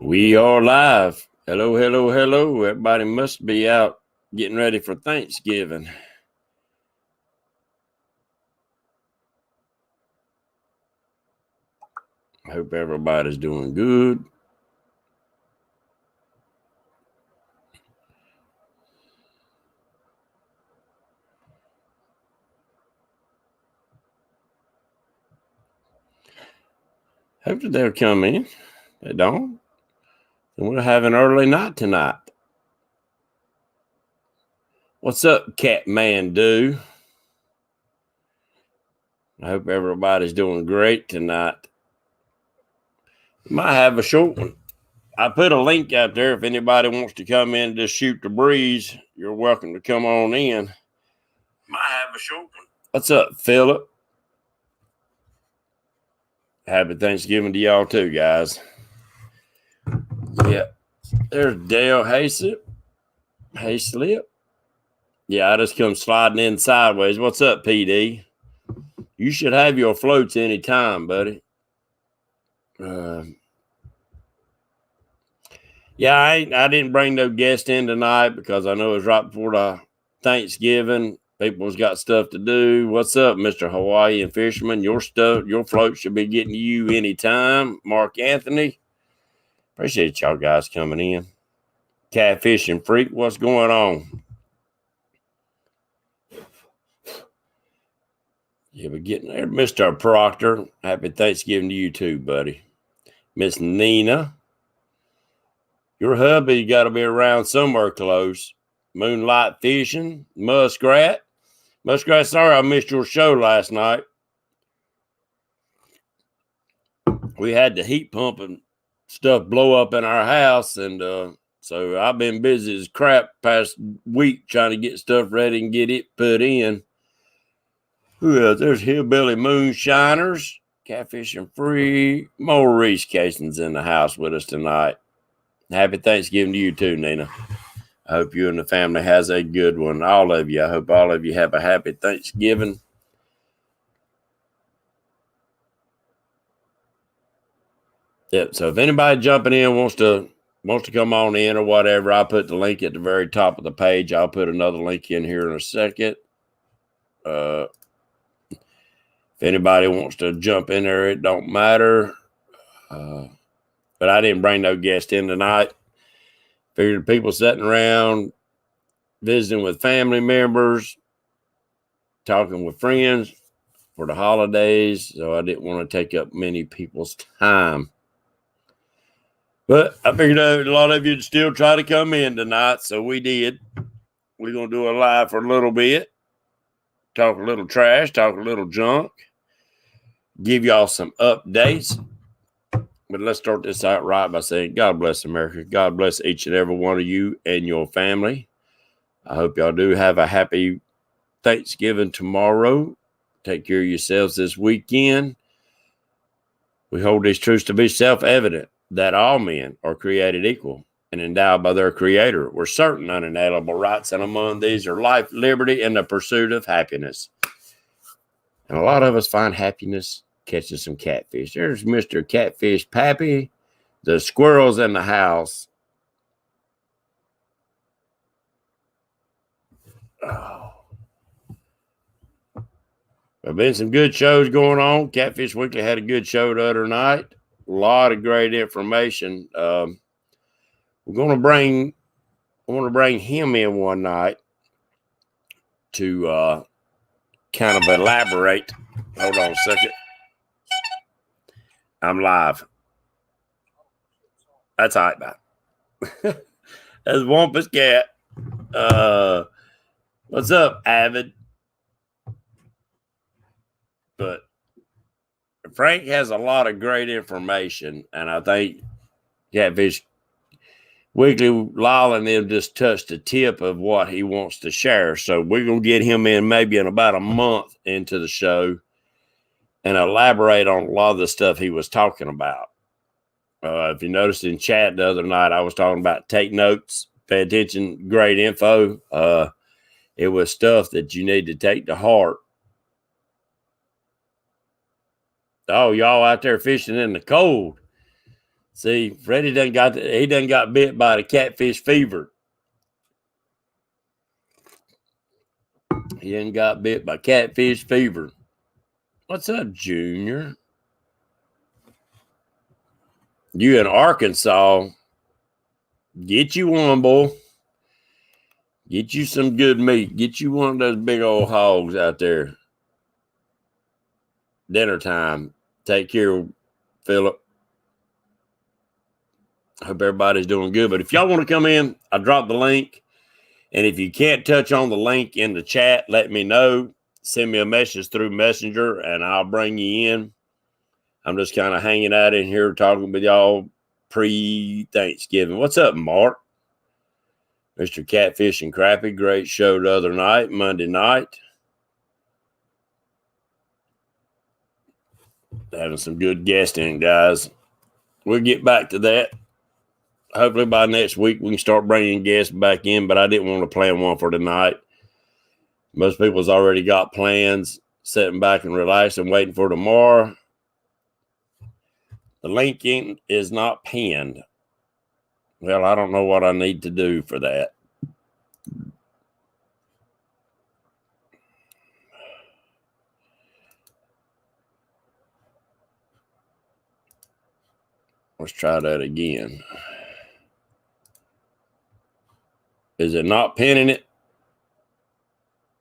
We are live. Hello, hello, hello. Everybody must be out getting ready for Thanksgiving. I hope everybody's doing good. Hope that they'll come in. They don't. And we'll have an early night tonight. What's up, Catmandu? I hope everybody's doing great tonight. Might have a short one. I put a link out there. If anybody wants to come in and just shoot the breeze, you're welcome to come on in. Might have a short one. What's up, Philip? Happy Thanksgiving to y'all too, guys. Yeah. There's Dale Hayslip. Yeah, I just come sliding in sideways. What's up, PD? You should have your floats any time, buddy. Yeah, I didn't bring no guest in tonight because I know it's right before the Thanksgiving. People's got stuff to do. What's up, Mr. Hawaiian Fisherman? Your float should be getting to you anytime. Mark Anthony. Appreciate y'all guys coming in. Catfishing Freak, what's going on? Yeah, we're getting there. Mr. Proctor, happy Thanksgiving to you too, buddy. Miss Nina, your hubby got to be around somewhere close. Moonlight Fishing, Muskrat. Muskrat, sorry I missed your show last night. We had the heat pump and stuff blow up in our house, and so I've been busy as crap past week trying to get stuff ready and get it put in. Who else? There's Hillbilly Moonshiners, Catfishing Free. Maurice Cason's in the house with us tonight. Happy Thanksgiving to you too, Nina. I hope you and the family has a good one. All of you. I hope all of you have a happy Thanksgiving. Yep. So if anybody jumping in wants to come on in or whatever, I'll put the link at the very top of the page. I'll put another link in here in a second. If anybody wants to jump in there, it don't matter. But I didn't bring no guest in tonight. Figured people sitting around, visiting with family members, talking with friends for the holidays. So I didn't want to take up many people's time. But I figured a lot of you would still try to come in tonight. So we did. We're going to do a live for a little bit. Talk a little trash, talk a little junk. Give y'all some updates. But let's start this out right by saying, God bless America. God bless each and every one of you and your family. I hope y'all do have a happy Thanksgiving tomorrow. Take care of yourselves this weekend. We hold these truths to be self-evident, that all men are created equal and endowed by their Creator with certain unalienable rights, and among these are life, liberty, and the pursuit of happiness. And a lot of us find happiness catching some catfish. There's Mr. Catfish Pappy, the squirrels in the house. Oh. There have been some good shows going on. Catfish Weekly had a good show the other night. A lot of great information. I want to bring him in one night to kind of elaborate. Hold on a second. I'm live. That's all right, man. That's Wampus Cat. What's up, Avid? But Frank has a lot of great information, and I think Catfish Weekly, Lyle and them just touched the tip of what he wants to share. So we're going to get him in maybe in about a month into the show and elaborate on a lot of the stuff he was talking about. If you noticed in chat the other night, I was talking about take notes, pay attention, great info. It was stuff that you need to take to heart. Oh, y'all out there fishing in the cold. See, Freddie done got bit by the catfish fever. He done got bit by catfish fever. What's up, Junior? You in Arkansas? Get you one, boy. Get you some good meat. Get you one of those big old hogs out there. Dinner time. Take care, Philip. Hope everybody's doing good. But if y'all want to come in, I dropped the link. And if you can't touch on the link in the chat, let me know. Send me a message through Messenger, and I'll bring you in. I'm just kind of hanging out in here talking with y'all pre-Thanksgiving. What's up, Mark? Mr. Catfish and Crappie, great show the other night, Monday night. Having some good guesting, guys. We'll get back to that. Hopefully by next week we can start bringing guests back in, but I didn't want to plan one for tonight. Most people's already got plans, sitting back and relaxing, waiting for tomorrow. The link is not pinned. Well, I don't know what I need to do for that. Let's try that again. Is it not pinning it?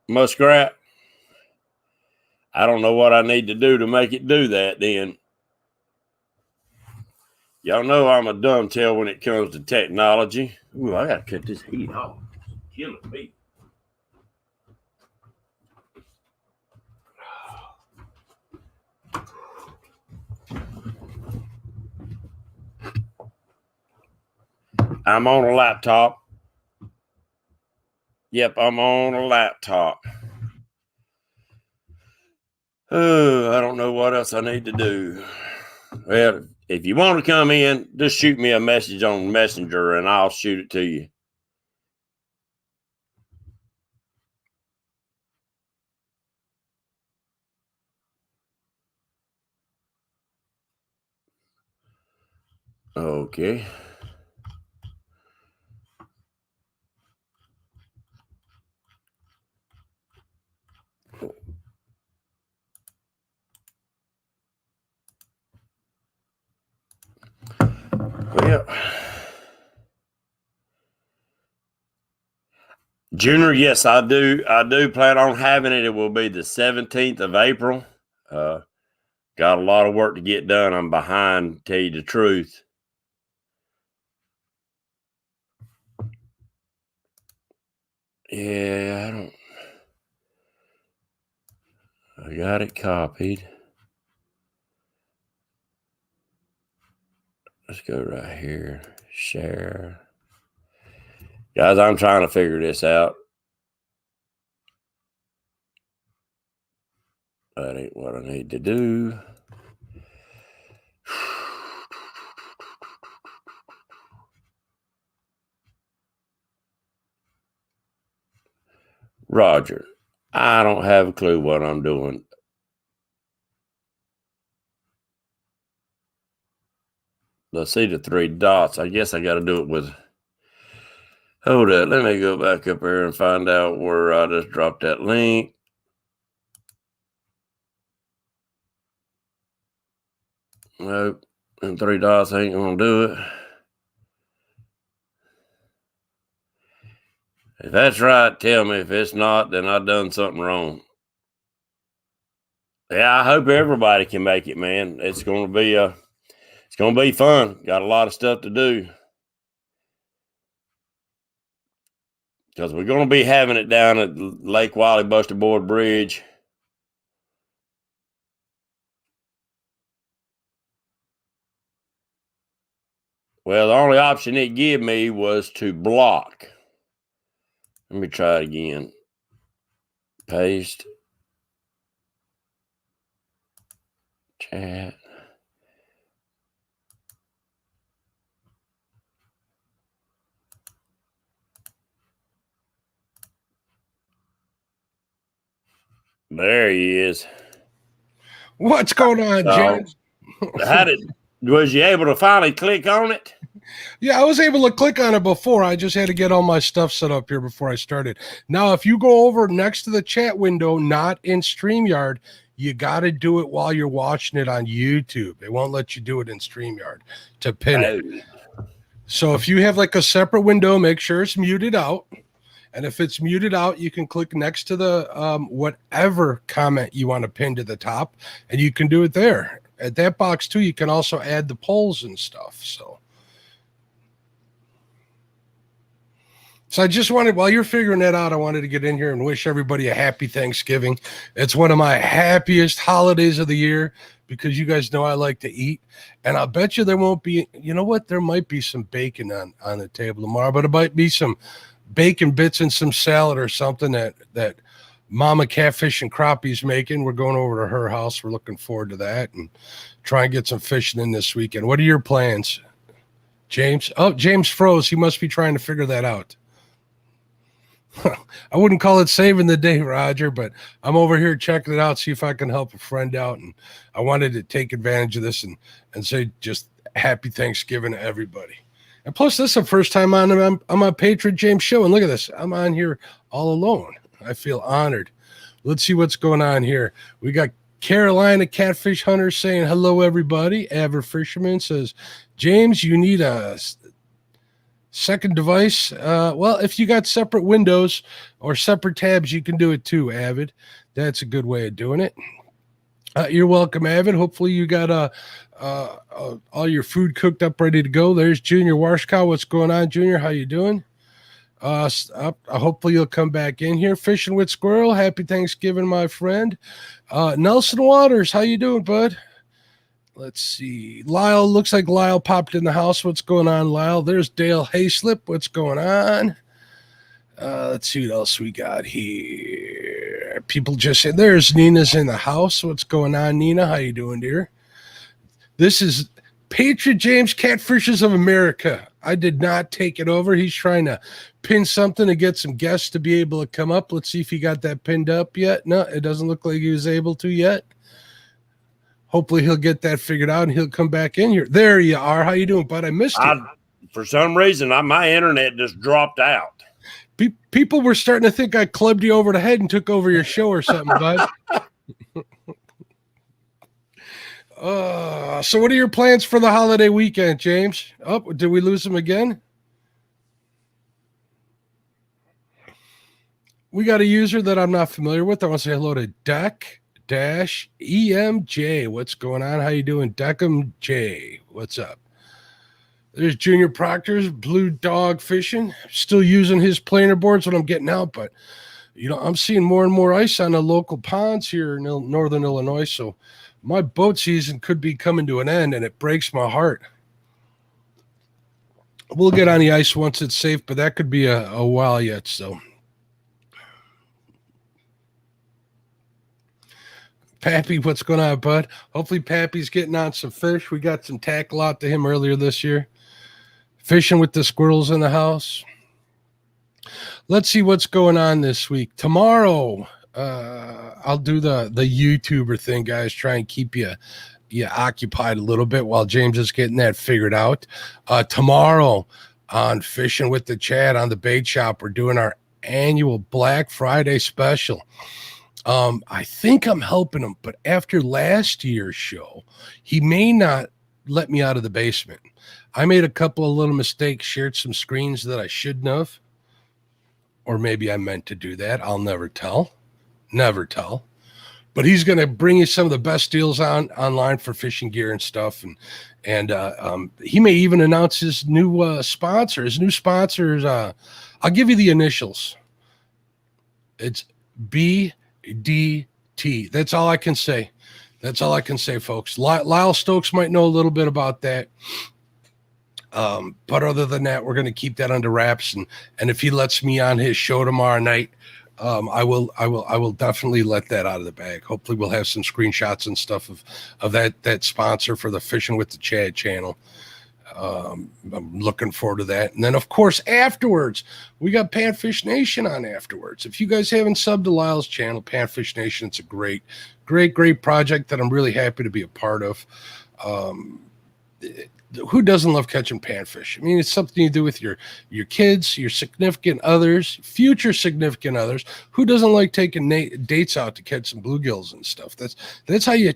Muskrat? I don't know what I need to do to make it do that then. Y'all know I'm a dumb tail when it comes to technology. Ooh, I got to cut this heat off. It's killing me. I'm on a laptop. Yep, I'm on a laptop. Oh, I don't know what else I need to do. Well, if you want to come in, just shoot me a message on Messenger and I'll shoot it to you. Okay. Well, Junior, yes, I do. I do plan on having it. It will be the 17th of April. Got a lot of work to get done. I'm behind, to tell you the truth. Yeah, I got it copied. Let's go right here. Share. Guys, I'm trying to figure this out. That ain't what I need to do. Roger, I don't have a clue what I'm doing. Let's see the three dots. I guess I got to do it with... Hold up. Let me go back up here and find out where I just dropped that link. Nope. And three dots ain't going to do it. If that's right, tell me. If it's not, then I've done something wrong. Yeah, I hope everybody can make it, man. It's going to be fun. Got a lot of stuff to do. Because we're going to be having it down at Lake Wiley Buster Board Bridge. Well, the only option it gave me was to block. Let me try it again. Paste. Chat. There he is. What's going on, Jim? How did Was you able to finally click on it? Yeah, I was able to click on it before. I just had to get all my stuff set up here before I started. Now, if you go over next to the chat window, not in StreamYard, you got to do it while you're watching it on YouTube. It won't let you do it in StreamYard to pin it. So if you have like a separate window, make sure it's muted out. And if it's muted out, you can click next to the whatever comment you want to pin to the top, and you can do it there. At that box, too, you can also add the polls and stuff. So I just wanted, while you're figuring that out, I wanted to get in here and wish everybody a happy Thanksgiving. It's one of my happiest holidays of the year because you guys know I like to eat. And I'll bet you there won't be, you know what? There might be some bacon on the table tomorrow, but it might be some bacon bits and some salad or something that Mama Catfish and Crappie's making. We're going over to her house. We're looking forward to that and try and get some fishing in this weekend. What are your plans, James? Oh, James froze. He must be trying to figure that out. I wouldn't call it saving the day, Roger, but I'm over here checking it out, see if I can help a friend out. And I wanted to take advantage of this and say just happy Thanksgiving to everybody. And plus, this is the first time I'm on Patriot James show. And look at this. I'm on here all alone. I feel honored. Let's see what's going on here. We got Carolina Catfish Hunter saying, hello, everybody. Avid Fisherman says, James, you need a second device. Well, if you got separate windows or separate tabs, you can do it too, Avid. That's a good way of doing it. You're welcome, Avid. Hopefully you got all your food cooked up, ready to go. There's Junior Warshkow. What's going on, Junior? How you doing? Hopefully you'll come back in here. Fishing with Squirrel. Happy Thanksgiving, my friend. Nelson Waters. How you doing, bud? Let's see. Lyle, looks like Lyle popped in the house. What's going on, Lyle? There's Dale Hayslip. What's going on? Let's see what else we got here. People just said there's Nina's in the house. What's going on, Nina? How you doing, dear? This is Patriot James Catfishers of America. I did not take it over. He's trying to pin something to get some guests to be able to come up. Let's see if he got that pinned up yet. No, it doesn't look like he was able to yet. Hopefully he'll get that figured out and he'll come back in here. There you are. How you doing, bud? I missed you. For some reason, my internet just dropped out. People were starting to think I clubbed you over the head and took over your show or something, bud. So what are your plans for the holiday weekend, James? Oh, did we lose him again? We got a user that I'm not familiar with. I want to say hello to Deck-EMJ. What's going on? How you doing, Deckham J? What's up? There's Junior Proctor's Blue Dog Fishing. Still using his planer boards when I'm getting out, but you know, I'm seeing more and more ice on the local ponds here in northern Illinois, so my boat season could be coming to an end, and it breaks my heart. We'll get on the ice once it's safe, but that could be a while yet, so. Pappy, what's going on, bud? Hopefully Pappy's getting on some fish. We got some tackle out to him earlier this year. Fishing with the squirrels in the house. Let's see what's going on this week. Tomorrow, I'll do the YouTuber thing, guys. Try and keep you occupied a little bit while James is getting that figured out. Tomorrow on Fishing with the Chad on the Bait Shop, we're doing our annual Black Friday special. I think I'm helping him, but after last year's show, he may not let me out of the basement. I made a couple of little mistakes, shared some screens that I shouldn't have, or maybe I meant to do that. I'll never tell. Never tell. But he's going to bring you some of the best deals online for fishing gear and stuff. And he may even announce his new sponsor. His new sponsors, I'll give you the initials. It's BDT. That's all I can say. That's all I can say, folks. Lyle Stokes might know a little bit about that. But other than that, we're going to keep that under wraps. And if he lets me on his show tomorrow night, I will definitely let that out of the bag. Hopefully we'll have some screenshots and stuff of that sponsor for the Fishing with the Chad channel. I'm looking forward to that. And then of course, afterwards, we got Panfish Nation on afterwards. If you guys haven't subbed to Lyle's channel, Panfish Nation, it's a great project that I'm really happy to be a part of. who doesn't love catching panfish? I mean, it's something you do with your kids, your significant others, future significant others. Who doesn't like taking dates out to catch some bluegills and stuff? That's how you.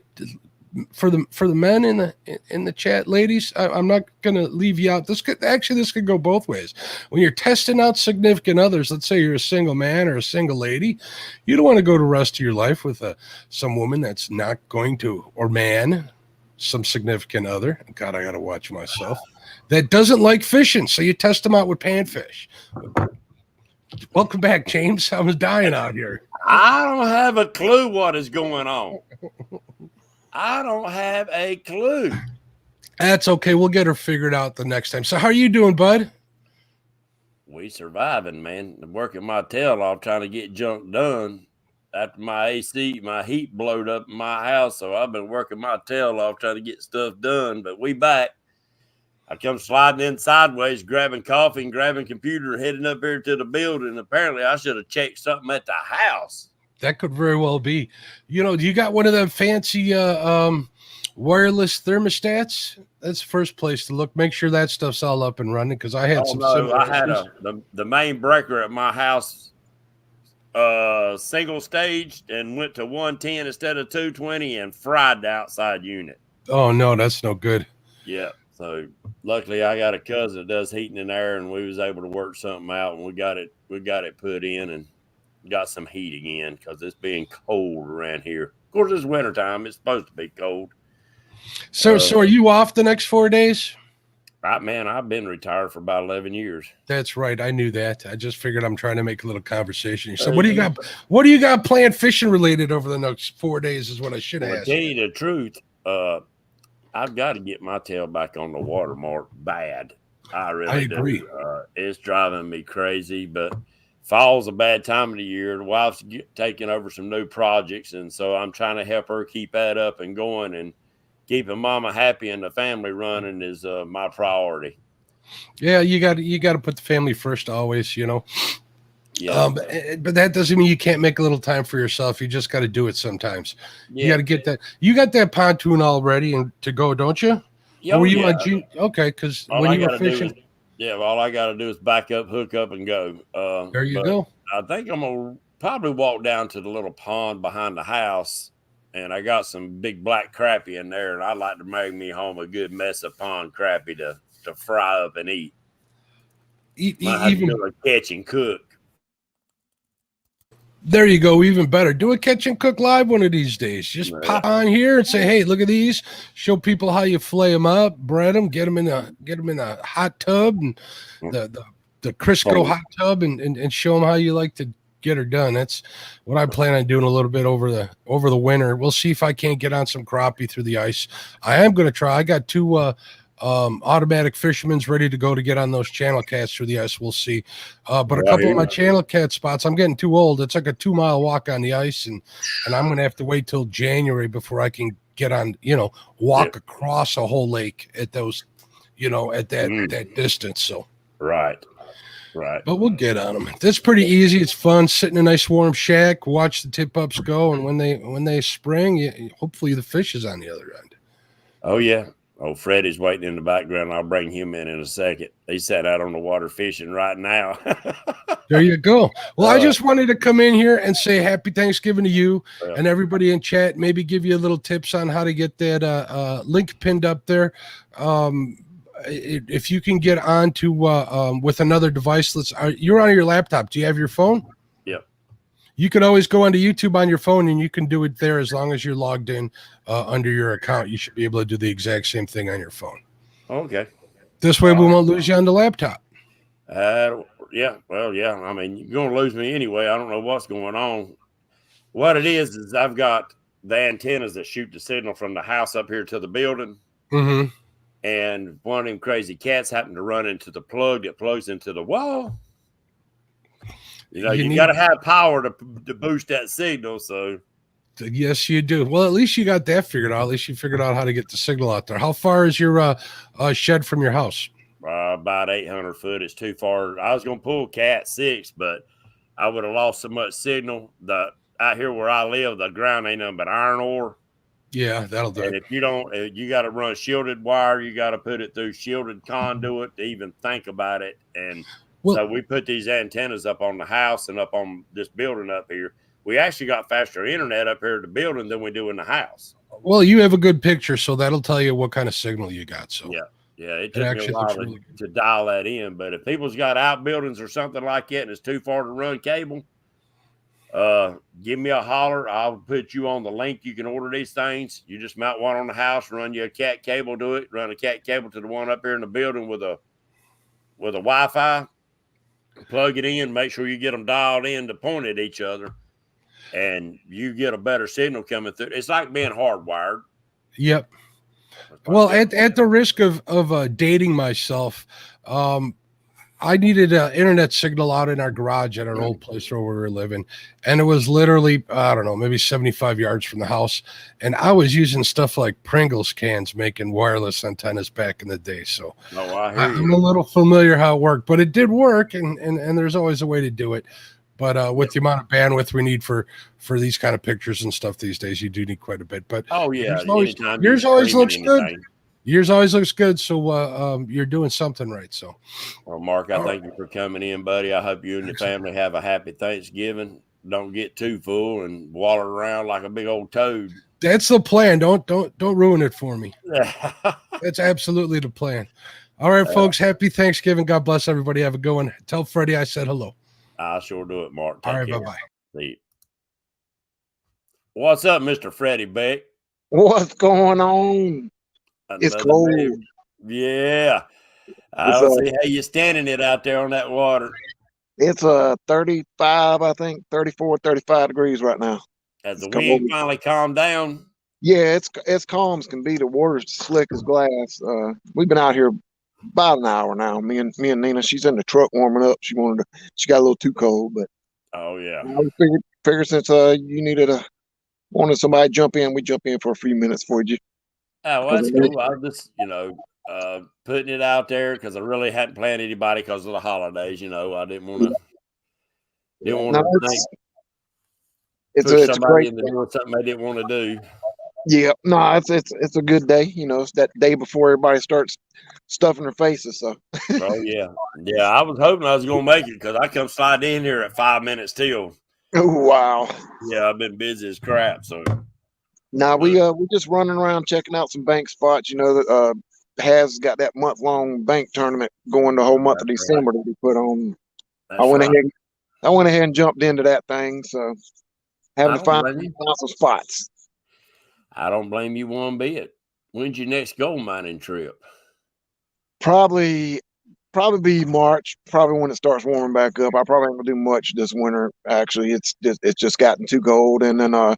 For the men in the chat, ladies, I'm not gonna leave you out. This could go both ways. When you're testing out significant others, let's say you're a single man or a single lady, you don't want to go the rest of your life with some woman that's not going to, or man, some significant other. God, I gotta watch myself. That doesn't like fishing, so you test them out with panfish. Welcome back, James. I was dying out here. I don't have a clue what is going on. I don't have a clue. That's okay. We'll get her figured out the next time. So how are you doing, bud? We surviving, man. I'm working my tail off trying to get junk done after my heat blowed up in my house. So I've been working my tail off trying to get stuff done. But we back. I come sliding in sideways, grabbing coffee and grabbing computer, heading up here to the building. Apparently, I should have checked something at the house. That could very well be. You got one of them fancy wireless thermostats? That's the first place to look. Make sure that stuff's all up and running, because I had I had the main breaker at my house single staged and went to 110 instead of 220 and fried the outside unit. Oh, no, that's no good. Yeah. So luckily I got a cousin that does heating and air, and we was able to work something out, and we got it put in and got some heat again, because it's being cold around here. Of course, it's wintertime. It's supposed to be cold. So are you off the next 4 days? Right, man. I've been retired for about 11 years. That's right. I knew that. I just figured I'm trying to make a little conversation. So what do you got? What do you got planned fishing related over the next 4 days is what I should ask. To tell you the truth, I've got to get my tail back on the water more bad. I agree. It's driving me crazy, but fall's a bad time of the year. The wife's taking over some new projects, and so I'm trying to help her keep that up and going, and keeping mama happy and the family running is my priority. Yeah, you got to put the family first always, Yeah. But that doesn't mean you can't make a little time for yourself. You just got to do it sometimes. Yeah. You got to get that. You got that pontoon all ready and to go, don't you? Yeah. Were you on June? Okay, because when you were fishing. All I got to do is back up, hook up, and go. There you go. I think I'm going to probably walk down to the little pond behind the house, and I got some big black crappie in there, and I'd like to make me home a good mess of pond crappie to fry up and eat. Even a catch and cook. There you go. Even better. Do a catch and cook live one of these days. Just pop on here and say, "Hey, look at these." Show people how you flay them up, bread them, get them in a hot tub, and the Crisco hot tub, and show them how you like to get her done. That's what I plan on doing a little bit over the winter. We'll see if I can't get on some crappie through the ice. I am going to try. I got two automatic fishermen's ready to go to get on those channel cats through the ice. We'll see. But a couple of my channel cat spots, I'm getting too old. It's like a 2-mile walk on the ice, and I'm going to have to wait till January before I can get on, walk across a whole lake at those, at that distance. So right. But we'll get on them. That's pretty easy. It's fun. Sit in a nice warm shack, watch the tip ups go, and when they spring, hopefully the fish is on the other end. Oh yeah. Oh, Freddie's waiting in the background. I'll bring him in a second. He's sat out on the water fishing right now. There you go. Well, I just wanted to come in here and say happy Thanksgiving to you and everybody in chat. Maybe give you a little tips on how to get that link pinned up there. If you can get on to with another device, you're on your laptop. Do you have your phone? Yep. You can always go onto YouTube on your phone, and you can do it there as long as you're logged in under your account. You should be able to do the exact same thing on your phone. Okay. This way we won't lose you on the laptop. Yeah. Well, yeah. I mean, you're going to lose me anyway. I don't know what's going on. What it is I've got the antennas that shoot the signal from the house up here to the building. Mm-hmm. And one of them crazy cats happened to run into the plug that plugs into the wall. You got to have power to boost that signal. So, yes, you do. Well, at least you got that figured out. At least you figured out how to get the signal out there. How far is your shed from your house? About 800 foot. It's too far. I was going to pull Cat 6, but I would have lost so much signal that out here where I live, the ground ain't nothing but iron ore. Yeah, that'll do And it. if you don't, you got to run shielded wire. You got to put it through shielded conduit to even think about it. And Well, so we put these antennas up on the house and up on this building up here. We actually got faster internet up here at the building than we do in the house. well, you have a good picture, so that'll tell you what kind of signal you got. So Yeah, it it took me a actually while looks really good. to dial that in. But if people's got outbuildings or something like that and it's too far to run cable, give me a holler. I'll put you on the link. You can order these things. You just mount one on the house, run you a cat cable to it, run a cat cable to the one up here in the building with a Wi-Fi, plug it in, make sure you get them dialed in to point at each other, and you get a better signal coming through. It's like being hardwired. Yep. Well, at the risk of dating myself, I needed an internet signal out in our garage at our old place where we were living. And it was literally, I don't know, maybe 75 yards from the house. And I was using stuff like Pringles cans making wireless antennas back in the day. So I'm a little familiar how it worked, but it did work. And there's always a way to do it. But with the amount of bandwidth we need for these kind of pictures and stuff these days, you do need quite a bit. But yours always looks good. Yours always looks good, so you're doing something right. So, well, Mark, I thank you for coming in, buddy. I hope you and your family have a happy Thanksgiving. Don't get too full and waller around like a big old toad. That's the plan. Don't ruin it for me. That's absolutely the plan. All right, folks. Happy Thanksgiving. God bless everybody. Have a good one. Tell Freddie I said hello. I sure do it, Mark. All right, bye-bye. See you. What's up, Mr. Freddie Beck? What's going on? It's cold. Yeah. I don't see how you're standing it out there on that water. It's 35, I think, 34, 35 degrees right now. Has the wind finally calmed down? Yeah, it's calm as can be. The water's slick as guss. We've been out here about an hour now. Me and Nina, she's in the truck warming up. She got a little too cold, but oh yeah. I figured since you wanted somebody to jump in, we jump in for a few minutes for you. Oh, well, that's cool. I just, putting it out there because I really hadn't planned anybody because of the holidays. I didn't want to. Push somebody into doing something they didn't want to do. Yeah, no, it's a good day. It's that day before everybody starts stuffing their faces. So. Oh yeah. I was hoping I was gonna make it because I come sliding in here at 5 minutes till. Oh wow. Yeah, I've been busy as crap. So. Now we're just running around checking out some bank spots. That has got that month-long bank tournament going the whole month of December that we put on. I went ahead and jumped into that thing. So having to find some spots. I don't blame you one bit. When's your next gold mining trip? Probably be March. Probably when it starts warming back up. I probably ain't gonna do much this winter. Actually, it's just gotten too cold. And then our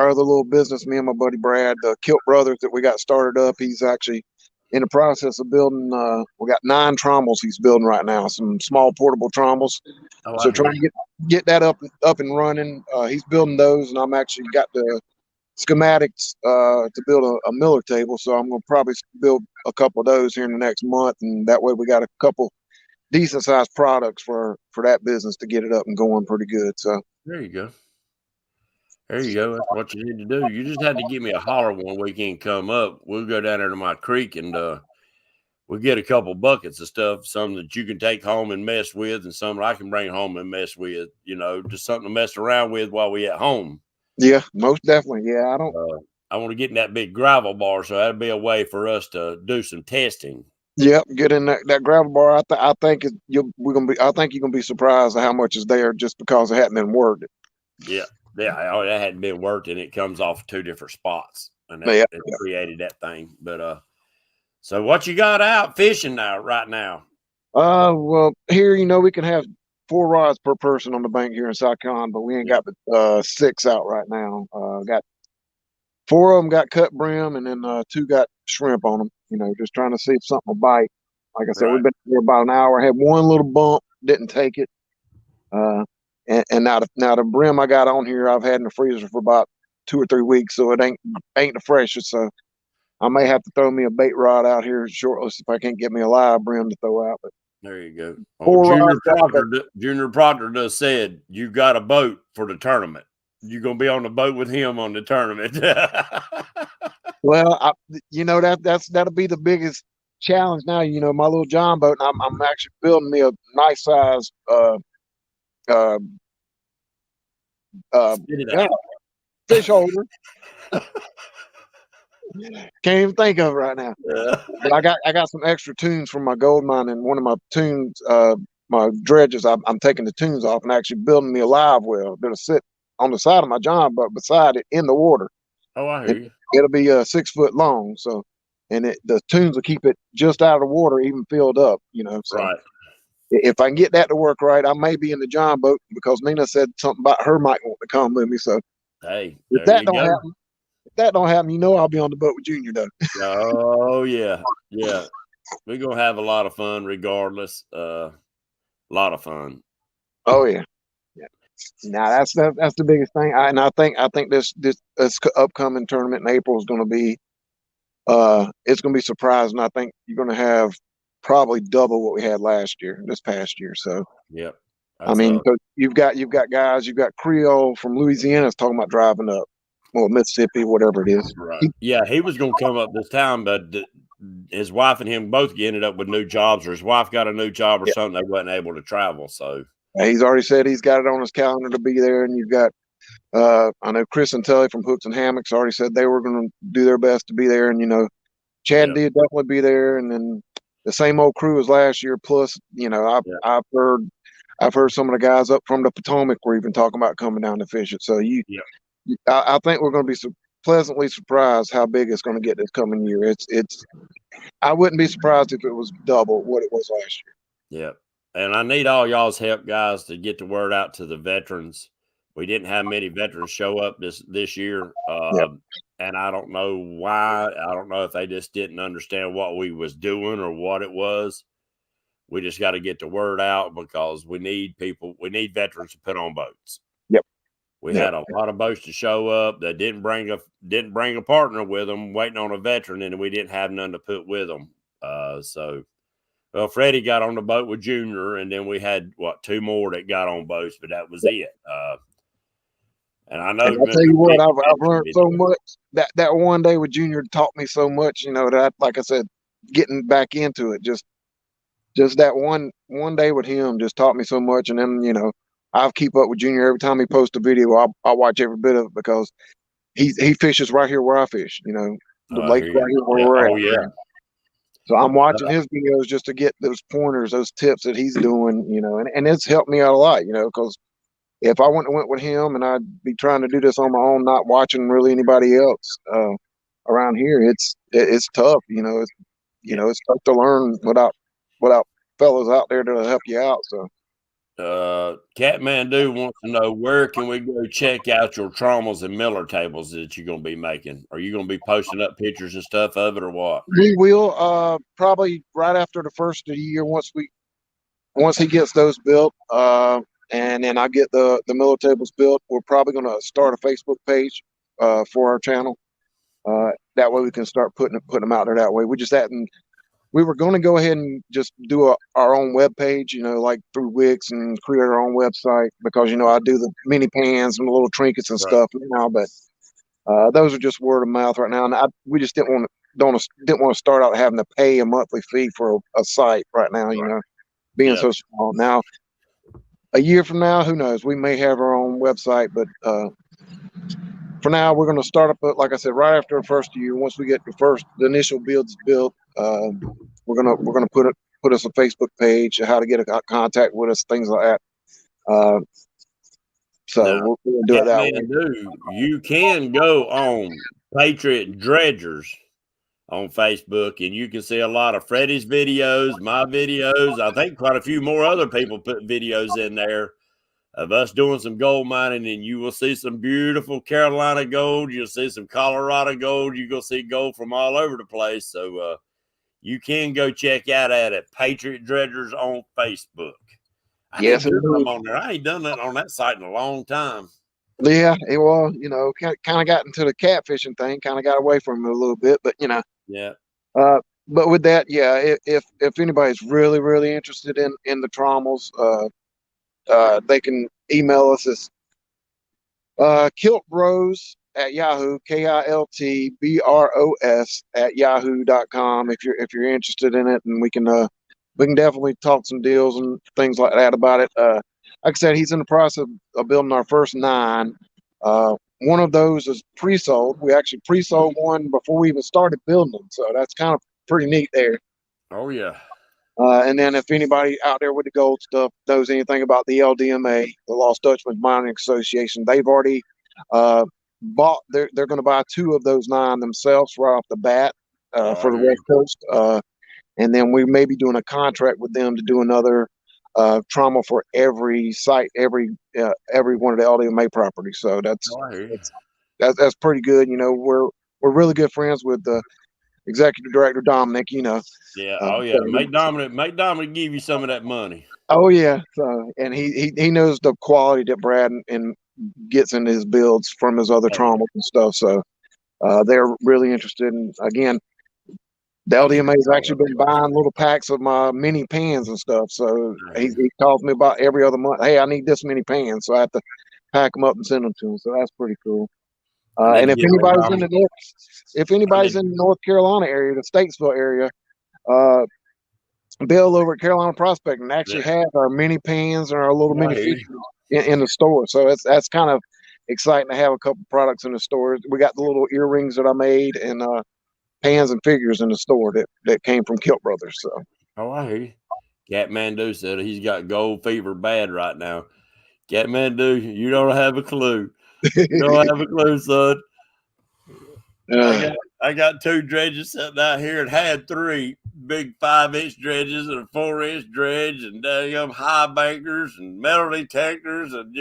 other little business, me and my buddy Brad, the Kilt Brothers that we got started up. He's actually in the process of building. We got 9 trommels he's building right now. Some small portable trommels. So trying to get that up and running. He's building those, and I'm actually got the schematics to build a miller table. So I'm gonna probably build a couple of those here in the next month, and that way we got a couple decent sized products for that business to get it up and going pretty good. So there you go. There you go. That's what you need to do. You just had to give me a holler one weekend. Come up. We'll go down there to my creek and we'll get a couple buckets of stuff, some that you can take home and mess with, and some that I can bring home and mess with. Just something to mess around with while we at home. Yeah, most definitely. Yeah, I want to get in that big gravel bar, so that'd be a way for us to do some testing. Yep, get in that gravel bar. I think you're gonna be surprised at how much is there just because it hadn't been worked. Yeah, that hadn't been worked, and it comes off 2 different spots, and it created that thing. But so what you got out fishing right now? Well, here we can have 4 rods per person on the bank here in South Carolina, but we ain't got the 6 out right now. Got 4 of them got cut brim, and then 2 got shrimp on them. Just trying to see if something will bite. Like I said, we've been here about an hour. I had one little bump, didn't take it. And now the brim I got on here, I've had in the freezer for about 2 or 3 weeks, so it ain't the freshest. So I may have to throw me a bait rod out here shortly if I can't get me a live brim to throw out. But there you go. Junior Proctor just said you got a boat for the tournament. you're gonna be on the boat with him on the tournament. Well, that'll be the biggest challenge now. My little John boat, and I'm actually building me a nice size uh, Spit it yeah, out. fish holder. Can't even think of it right now. But I got some extra tunes from my gold mine, and one of my tunes, my dredges, I'm taking the tunes off and actually building me a live well that'll sit on the side of my John boat beside it in the water. Oh, I hear you. It'll be 6 foot long, so the tunes will keep it just out of the water, even filled up. So Right. if I can get that to work right, I may be in the John boat because Nina said something about her might want to come with me. So Hey, if there that you don't go. happen, I'll be on the boat with Junior though. Oh yeah, yeah. We're gonna have a lot of fun regardless. A lot of fun. Oh yeah. Now that's the biggest thing. I think this upcoming tournament in April is going to be it's going to be surprising. I think you're going to have probably double what we had this past year. So Yep. I mean, 'cause you've got guys, you've got Creole from Louisiana that's talking about driving up, well, Mississippi, whatever it is. right. Yeah, he was gonna come up this time, but his wife and him both ended up with new jobs, or his wife got a new job or Yeah. something. They wasn't able to travel. So He's already said he's got it on his calendar to be there, and you've got I know Chris and Tully from Hooks and Hammocks already said they were going to do their best to be there, and Chad yeah. did definitely be there, and then the same old crew as last year. Plus, Yeah. I've heard some of the guys up from the Potomac were even talking about coming down to fish it. So Yeah. I think we're going to be pleasantly surprised how big it's going to get this coming year. I wouldn't be surprised if it was double what it was last year. Yeah. And I need all y'all's help, guys, to get the word out to the veterans. We didn't have many veterans show up this year, and I don't know why. I don't know if they just didn't understand what we was doing or what it was. We just got to get the word out because we need people. We need veterans to put on boats. Yep. We had a lot of boats to show up that didn't bring a partner with them, waiting on a veteran, and we didn't have none to put with them. Well, Freddie got on the boat with Junior, and then we had two more that got on boats, but that was it. And I know. And I'll tell you what, I've learned so much. That one day with Junior taught me so much. That, like I said, getting back into it, just that one day with him just taught me so much. And then I'll keep up with Junior every time he posts a video. I'll watch every bit of it because he fishes right here where I fish. The lake right here where we're at. Oh yeah. So I'm watching his videos just to get those pointers, those tips that he's doing, and it's helped me out a lot, because if I went with him and I'd be trying to do this on my own, not watching really anybody else around here, it's tough, it's tough to learn without fellows out there to help you out. So Catmandu wants to know, where can we go check out your trommels and miller tables that you're going to be making? Are you going to be posting up pictures and stuff of it, or what? we will probably right after the first of the year, once he gets those built, and then I get the miller tables built, we're probably going to start a Facebook page for our channel. That way we can start putting them out there that way. We were going to go ahead and just do our own web page, like through Wix, and create our own website because, I do the mini pans and the little trinkets and stuff now, but those are just word of mouth right now. And we just didn't want to start out having to pay a monthly fee for a site right now, being so small. Now, a year from now, who knows? We may have our own website, but for now, we're going to start up, like I said, right after the first year. Once we get the initial builds built, we're gonna put us a Facebook page, how to get a contact with us, things like that. So we'll do it that way. You can go on Patriot Dredgers on Facebook, and you can see a lot of Freddie's videos, my videos. I think quite a few more other people put videos in there of us doing some gold mining, and you will see some beautiful Carolina gold. You'll see some Colorado gold. You're going to see gold from all over the place. So you can go check out at Patriot Dredgers on Facebook. I need to do something on there. I ain't done that on that site in a long time. Yeah, well, kind of got into the catfishing thing, kind of got away from it a little bit, but Yeah. But with that, yeah, if anybody's really, really interested in the trommels, they can email us Kilt Bros at Yahoo, KILTBROS at yahoo.com if you're interested in it, and we can definitely talk some deals and things like that about it. Like I said, he's in the process of building our first 9. One of those is pre-sold. We actually pre-sold one before we even started building them, so that's kind of pretty neat there. Oh yeah. And then if anybody out there with the gold stuff knows anything about the LDMA, the Lost Dutchman Mining Association, they've already bought. They're going to buy 2 of those 9 themselves right off the bat for the West Coast. And then we may be doing a contract with them to do another trauma for every site, every one of the LDMA properties. So that's pretty good. You know, we're really good friends with the executive director Dominic. You know. Yeah. Oh yeah. Make Dominic give you some of that money. Oh yeah. So, and he knows the quality that Brad and gets into his builds from his other traumas and stuff. So they're really interested in, again, the LDMA has actually been buying little packs of my mini pans and stuff. So he calls me about every other month. Hey, I need this many pans. So I have to pack them up and send them to him. So that's pretty cool. And if anybody's in the North Carolina area, the Statesville area, Bill over at Carolina Prospecting actually has our mini pans and our little mini figures in the store. So that's kind of exciting to have a couple products in the store. We got the little earrings that I made and pans and figures in the store that came from Kilt Brothers. So. Oh, I hear you. Catmandu said he's got gold fever bad right now. Catmandu, you don't have a clue. You don't have a clue, son. I got 2 dredges sitting out here and had 3 big 5-inch dredges and a 4-inch dredge and damn high bankers and metal detectors and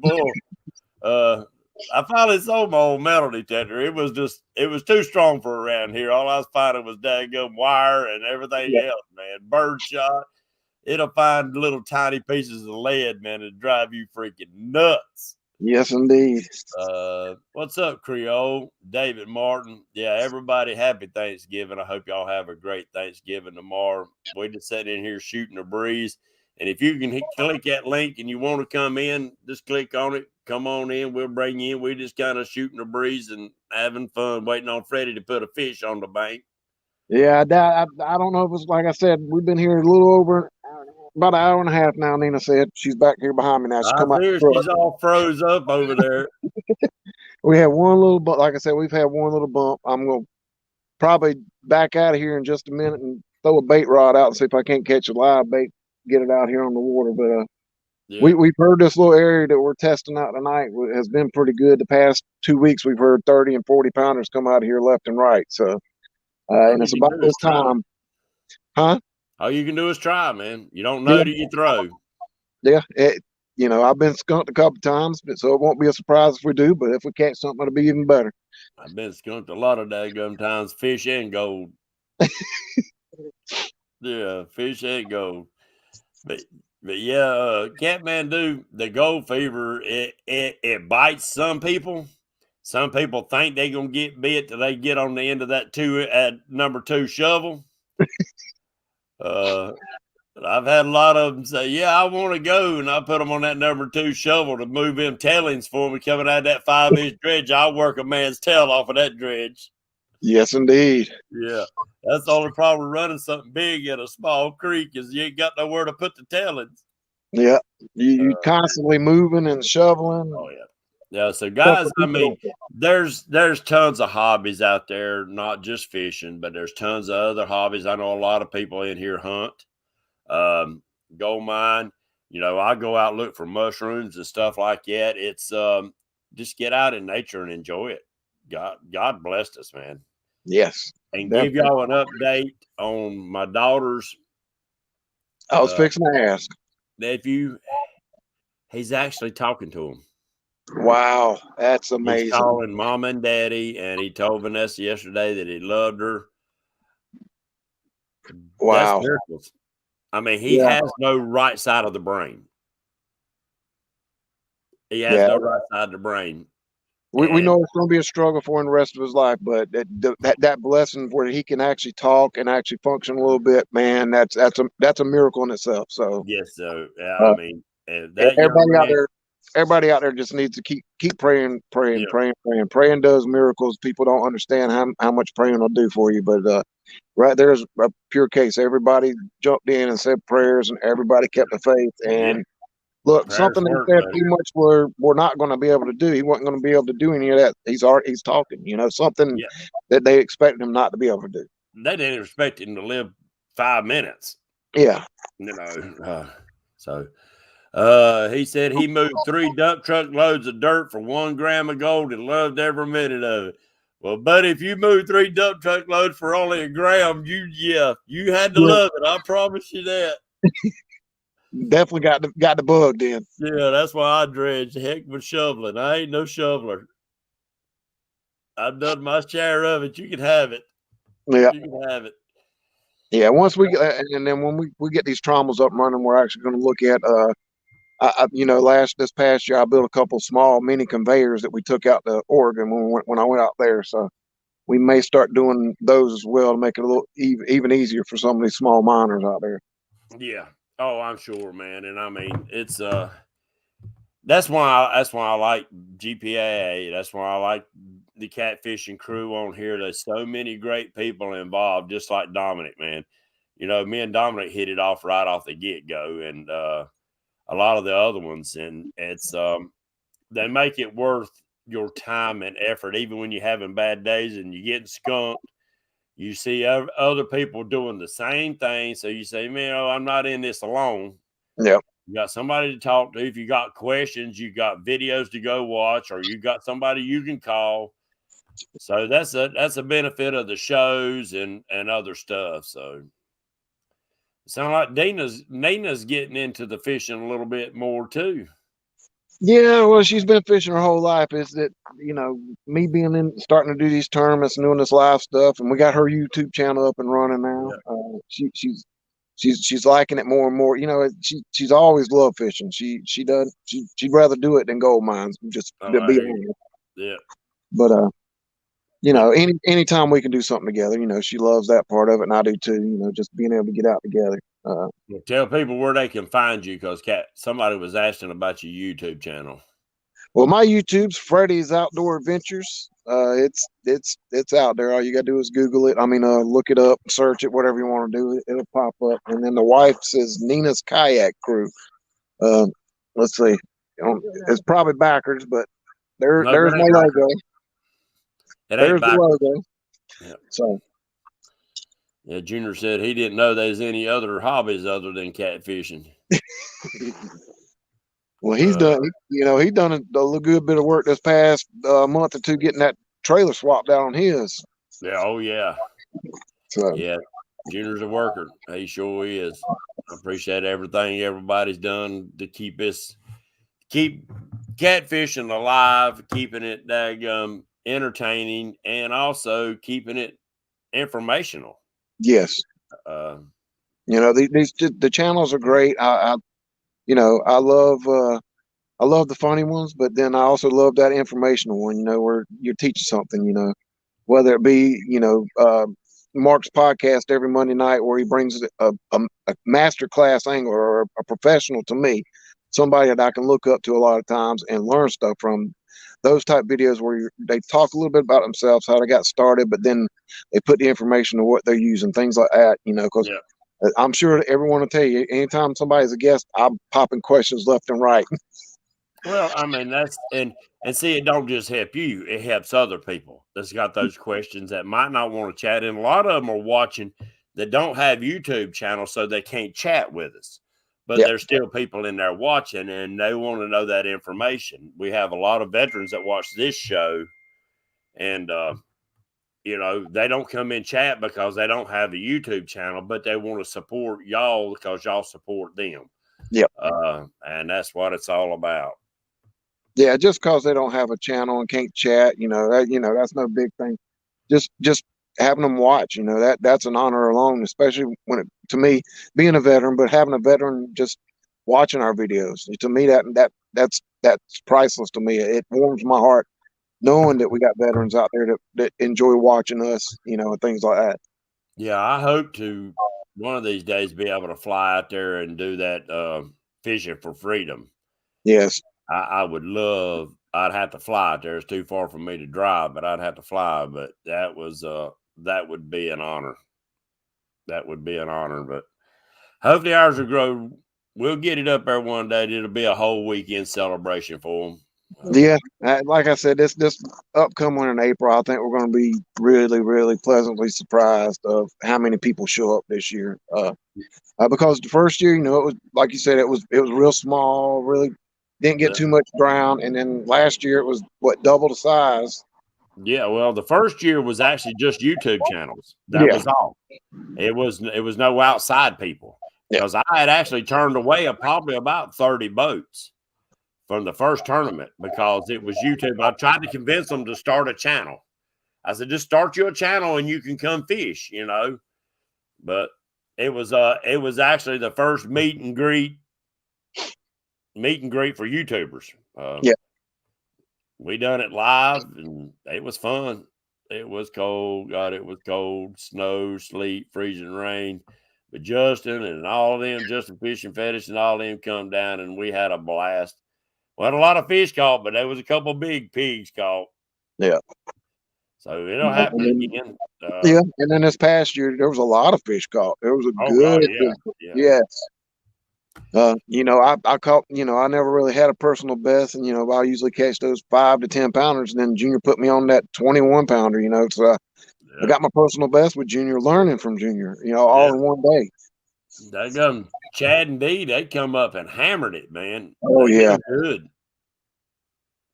boy. I finally sold my old metal detector. It was too strong for around here. All I was finding was daggum wire and everything else, man. Bird shot. It'll find little tiny pieces of lead, man, and drive you freaking nuts. Yes, indeed. What's up, Creole? David Martin. Yeah, everybody, happy Thanksgiving. I hope y'all have a great Thanksgiving tomorrow. We just sitting in here shooting a breeze. And if you can click that link and you want to come in, just click on it. Come on in. We'll bring you in. We're just kind of shooting a breeze and having fun, waiting on Freddie to put a fish on the bank. Yeah, I don't know if it's like I said, we've been here a little over about an hour and a half now. Nina said she's back here behind me now. She's all froze up over there. We had one little bump. Like I said, we've had one little bump. I'm going to probably back out of here in just a minute and throw a bait rod out and see if I can't catch a live bait, get it out here on the water. But we've heard this little area that we're testing out tonight has been pretty good. The past 2 weeks, we've heard 30 and 40 pounders come out of here left and right. So, and it's about this time. Huh? All you can do is try, man. You don't know till you throw. Yeah. I've been skunked a couple times, so it won't be a surprise if we do. But if we catch something, it'll be even better. I've been skunked a lot of daggum times, fish and gold. Yeah, fish and gold. But yeah, Catmandu, the gold fever, it bites some people. Some people think they're gonna get bit till they get on the end of that number 2 shovel. I've had a lot of them say, "Yeah, I want to go," and I put them on that number 2 shovel to move them tailings for me coming out of that 5-inch dredge. I'll work a man's tail off of that dredge. Yes, indeed. Yeah, that's the only problem running something big in a small creek is you ain't got nowhere to put the tailings. Yeah, you constantly moving and shoveling. Oh yeah, yeah. So guys, I mean, there's tons of hobbies out there, not just fishing, but there's tons of other hobbies. I know a lot of people in here hunt. Gold mine, I go out and look for mushrooms and stuff like that. It's just get out in nature and enjoy it. God blessed us, man. Yes. And definitely. Give y'all an update on my daughter's I was fixing to ask. Nephew. He's actually talking to him. Wow, that's amazing. He's calling mom and daddy, and he told Vanessa yesterday that he loved her. Wow. That's miracles. I mean, he has no right side of the brain. He has no right side of the brain. We know it's going to be a struggle for him the rest of his life, but that blessing where he can actually talk and actually function a little bit, man, that's a miracle in itself. So yes, so I mean, everybody out there, everybody out there just needs to keep praying, Yeah. Praying does miracles. People don't understand how much praying will do for you, but right there's a pure case. Everybody jumped in and said prayers, and everybody kept the faith. And look, Prayers something they work, said buddy. pretty much we're not going to be able to do. He wasn't going to be able to do any of that. He's talking, something that they expected him not to be able to do. They didn't expect him to live 5 minutes. Yeah. He said he moved 3 dump truck loads of dirt for 1 gram of gold and loved every minute of it. Well, buddy, if you moved 3 dump truck loads for only 1 gram, you had to love it. I promise you that. Definitely got the bug then. Yeah, that's why I dredge. Heck with shoveling. I ain't no shoveler. I've done my share of it. You can have it. Yeah. You can have it. Yeah, once we get, and then when we get these trommels up and running, we're actually going to look at this past year I built a couple small mini conveyors that we took out to Oregon when I went out there. So we may start doing those as well to make it a little even easier for some of these small miners out there. Yeah. Oh, I'm sure, man. And I mean, it's that's why I like GPAA. That's why I like the catfishing crew on here. There's so many great people involved, just like Dominic, man. Me and Dominic hit it off right off the get-go, and a lot of the other ones. And it's they make it worth your time and effort, even when you're having bad days and you're getting skunked. You see other people doing the same thing, so you say, man, I'm not in this alone. Yeah. You got somebody to talk to. If you got questions, you got videos to go watch, or you got somebody you can call. So that's a benefit of the shows and other stuff. So it sounds like Nina's getting into the fishing a little bit more too. Yeah, well, she's been fishing her whole life. Is that me being starting to do these tournaments and doing this live stuff, and we got her YouTube channel up and running now. Yeah. She's liking it more and more. She's always loved fishing. She'd rather do it than gold mines. Just to be honest. Yeah. But anytime we can do something together, she loves that part of it, and I do too. Just being able to get out together. Tell people where they can find you, because somebody was asking about your YouTube channel. Well, my YouTube's Freddy's Outdoor Adventures. It's out there. All you gotta do is Google it. Look it up, search it, whatever you want to do. It'll pop up. And then the wife's is Nina's Kayak Crew. Let's see. It's probably backwards, but there's my logo. There's the logo. Yeah. So. Yeah, Junior said he didn't know there's any other hobbies other than catfishing. Well, he's done. He's done a good bit of work this past month or two getting that trailer swapped out on his. Yeah. Oh yeah. So yeah, Junior's a worker. He sure is. I appreciate everything everybody's done to keep catfishing alive, keeping it entertaining, and also keeping it informational. Yes. The channels are great. I love the funny ones, but then I also love that informational one, where you're teaching something, whether it be, Mark's podcast every Monday night where he brings a master class angler or a professional to me, somebody that I can look up to a lot of times and learn stuff from. Those type videos where they talk a little bit about themselves, how they got started, but then they put the information of what they're using, things like that, because I'm sure everyone will tell you, anytime somebody's a guest, I'm popping questions left and right. Well, that's and see, it don't just help you; it helps other people that's got those questions that might not want to chat. And a lot of them are watching that don't have YouTube channels, so they can't chat with us. But there's still people in there watching, and they want to know that information. We have a lot of veterans that watch this show, and they don't come in chat because they don't have a YouTube channel, but they want to support y'all because y'all support them. Yep. And that's what it's all about. Yeah, just because they don't have a channel and can't chat, that's no big thing. Just having them watch, that's an honor alone, especially to me, being a veteran, but having a veteran just watching our videos. To me, that's priceless to me. It warms my heart knowing that we got veterans out there that enjoy watching us, and things like that. Yeah, I hope to one of these days be able to fly out there and do that fishing for freedom. Yes. I would love. I'd have to fly out there. It's too far for me to drive, but I'd have to fly. But that would be an honor. That would be an honor. But hopefully ours will grow. We'll get it up there one day. It'll be a whole weekend celebration for them. Yeah, like I said, this upcoming one in April, I think we're going to be really, really pleasantly surprised of how many people show up this year. Because the first year, it was like you said, it was real small, really didn't get too much ground, and then last year it was double the size. Yeah, well, the first year was actually just YouTube channels. That was all. It was no outside people, because I had actually turned away probably about 30 boats from the first tournament because it was YouTube. I tried to convince them to start a channel. I said, just start you a channel and you can come fish, But it was actually the first meet and greet for YouTubers. We done it live and it was fun. It was cold. God, it was cold, snow, sleet, freezing rain. But Justin and all of them, Justin Fishing Fetish and all of them come down and we had a blast. We had a lot of fish caught, but there was a couple big pigs caught. Yeah. So it'll happen again. And then this past year there was a lot of fish caught. There was a good yes. I caught, I never really had a personal best, and I usually catch those 5 to 10 pounders, and then Junior put me on that 21 pounder, so I got my personal best with Junior, learning from Junior, all in one day. They come Chad and Dee, they come up and hammered it, man. They done good.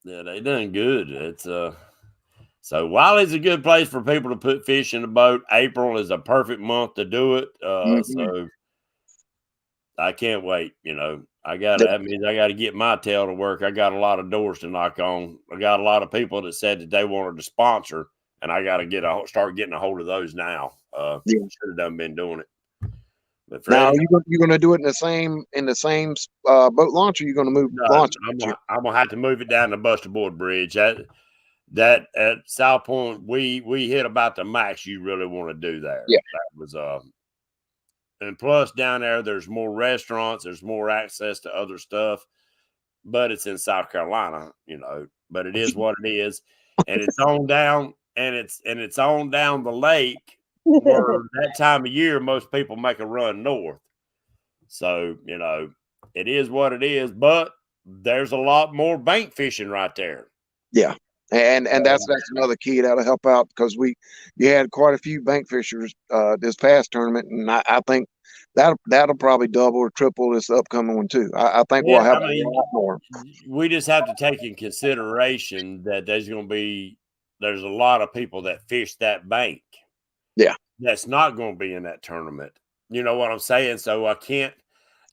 Yeah, they done good. It's so Wiley's a good place for people to put fish in the boat. April is a perfect month to do it. So I can't wait. That means I got to get my tail to work. I got a lot of doors to knock on. I got a lot of people that said that they wanted to sponsor, and I got to start getting a hold of those now. Should have done been doing it. But Freddie, now you're going to do it in the same boat launch, or you're going to move launch? I'm gonna have to move it down the Buster Board Bridge. That at South Point, we hit about the max you really want to do there. Yeah, that was and plus down there, there's more restaurants, there's more access to other stuff, but it's in South Carolina, But it is what it is, and it's on down, and it's on down the lake. Where that time of year, most people make a run north. So, it is what it is, but there's a lot more bank fishing right there. Yeah. And that's another key that'll help out, because you had quite a few bank fishers this past tournament, and I think that'll probably double or triple this upcoming one too. I think we'll have a lot more. We just have to take in consideration that there's a lot of people that fish that bank. Yeah. That's not going to be in that tournament. You know what I'm saying? So I can't,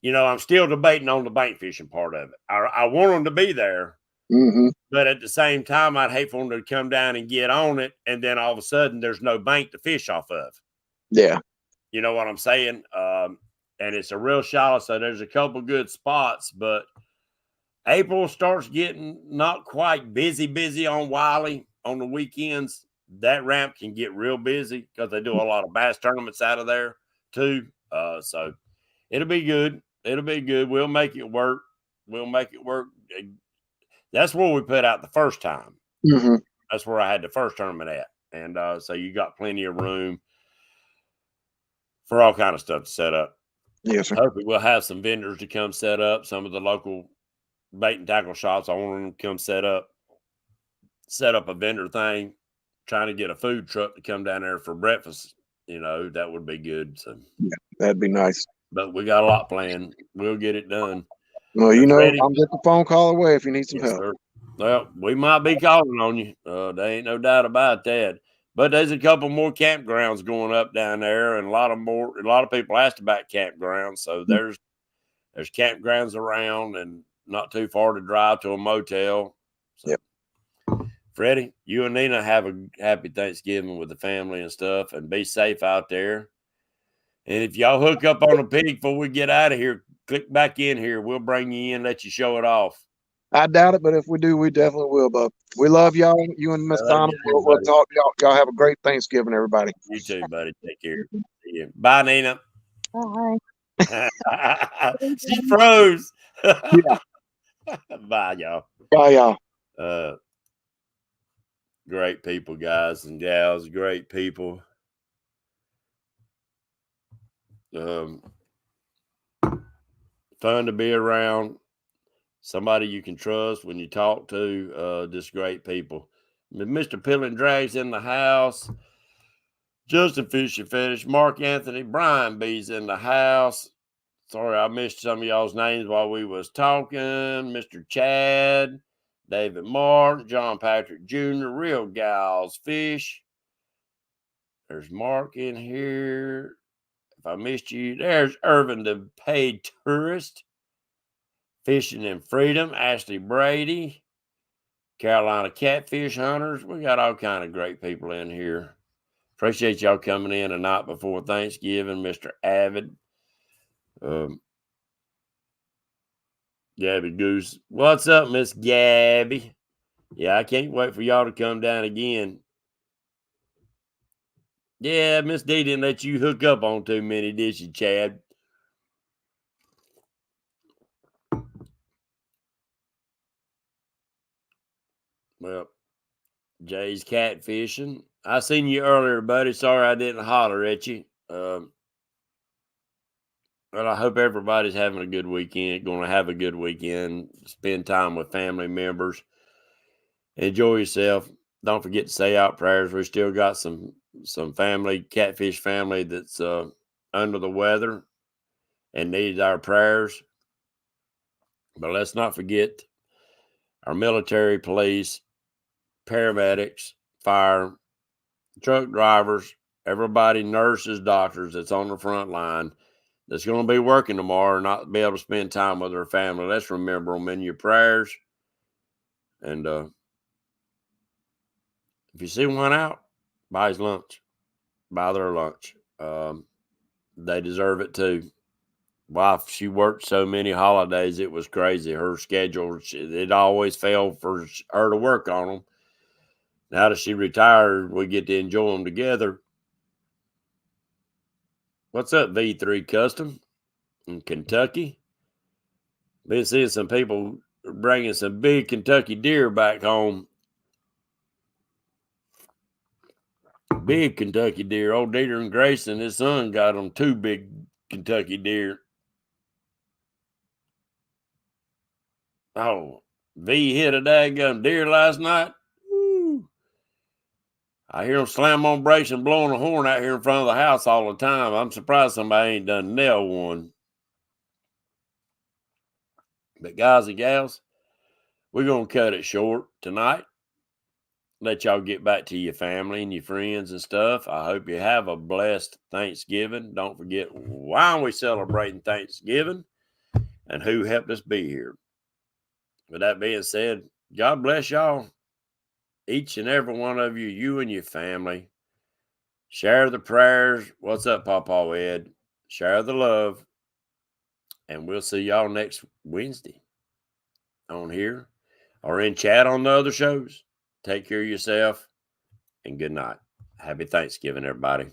I'm still debating on the bank fishing part of it. I want them to be there, but at the same time, I'd hate for them to come down and get on it, and then all of a sudden there's no bank to fish off of. Yeah. You know what I'm saying? And it's a real shallow, so there's a couple good spots, but April starts getting not quite busy on Wiley on the weekends. That ramp can get real busy because they do a lot of bass tournaments out of there too. So it'll be good. It'll be good. We'll make it work. That's where we put out the first time. That's where I had the first tournament at. And so you got plenty of room for all kind of stuff to set up. Yes, sir. Hopefully we'll have some vendors to come set up. Some of the local bait and tackle shops, I want them to come set up a vendor thing. Trying to get a food truck to come down there for breakfast, that would be good. So yeah, that'd be nice. But we got a lot planned. We'll get it done. Well, I'm just a phone call away if you need some help. Sir. Well, we might be calling on you. There ain't no doubt about that. But there's a couple more campgrounds going up down there, and a lot of people asked about campgrounds. So there's campgrounds around, and not too far to drive to a motel. So. Yep. Freddie, you and Nina have a happy Thanksgiving with the family and stuff, and be safe out there. And if y'all hook up on a pig before we get out of here, click back in here. We'll bring you in, let you show it off. I doubt it, but if we do, we definitely will, Bub. We love y'all. You and Miss Donna. We'll talk to y'all. Y'all have a great Thanksgiving, everybody. You too, buddy. Take care. See you. Bye, Nina. Bye. She froze. Yeah. Bye, y'all. Bye, y'all. Great people, guys and gals. Great people. Fun to be around. Somebody you can trust when you talk to. Just great people. Mr. Pillin Drag's in the house. Justin Fisher Fetish. Mark Anthony. Brian B's in the house. Sorry, I missed some of y'all's names while we was talking. Mr. Chad. David Mark. John Patrick Jr. Real Gals Fish. There's Mark in here. If I missed you, there's Irvin the Paid Tourist. Fishing in Freedom, Ashley Brady, Carolina Catfish Hunters. We got all kind of great people in here. Appreciate y'all coming in a night before Thanksgiving, Mr. Avid. Gabby Goose. What's up, Miss Gabby? Yeah, I can't wait for y'all to come down again. Yeah, Miss D didn't let you hook up on too many, did she, Chad? Well, Jay's catfishing. I seen you earlier, buddy. Sorry I didn't holler at you. Well, I hope everybody's having a good weekend. Going to have a good weekend. Spend time with family members. Enjoy yourself. Don't forget to say out prayers. We still got some family, catfish family that's under the weather and needs our prayers. But let's not forget our military, police, paramedics, fire, truck drivers, everybody, nurses, doctors that's on the front line that's going to be working tomorrow and not be able to spend time with their family. Let's remember them in your prayers. And if you see one out, buy his lunch. Buy their lunch. They deserve it too. Wife, she worked so many holidays, it was crazy. Her schedule, it always fell for her to work on them. Now that she retired, we get to enjoy them together. What's up, V3 Custom in Kentucky? Been seeing some people bringing some big Kentucky deer back home. Big Kentucky deer. Old Dieter and Grayson, his son, got them 2 big Kentucky deer. Oh, V hit a daggum deer last night. Woo. I hear him slam on brakes and blowing a horn out here in front of the house all the time. I'm surprised somebody ain't done nail one. But guys and gals, we're going to cut it short tonight. Let y'all get back to your family and your friends and stuff. I hope you have a blessed Thanksgiving. Don't forget why we celebrating Thanksgiving and who helped us be here. With that being said, God bless y'all. Each and every one of you, you and your family. Share the prayers. What's up, Pawpaw Ed? Share the love. And we'll see y'all next Wednesday on here or in chat on the other shows. Take care of yourself and good night. Happy Thanksgiving, everybody.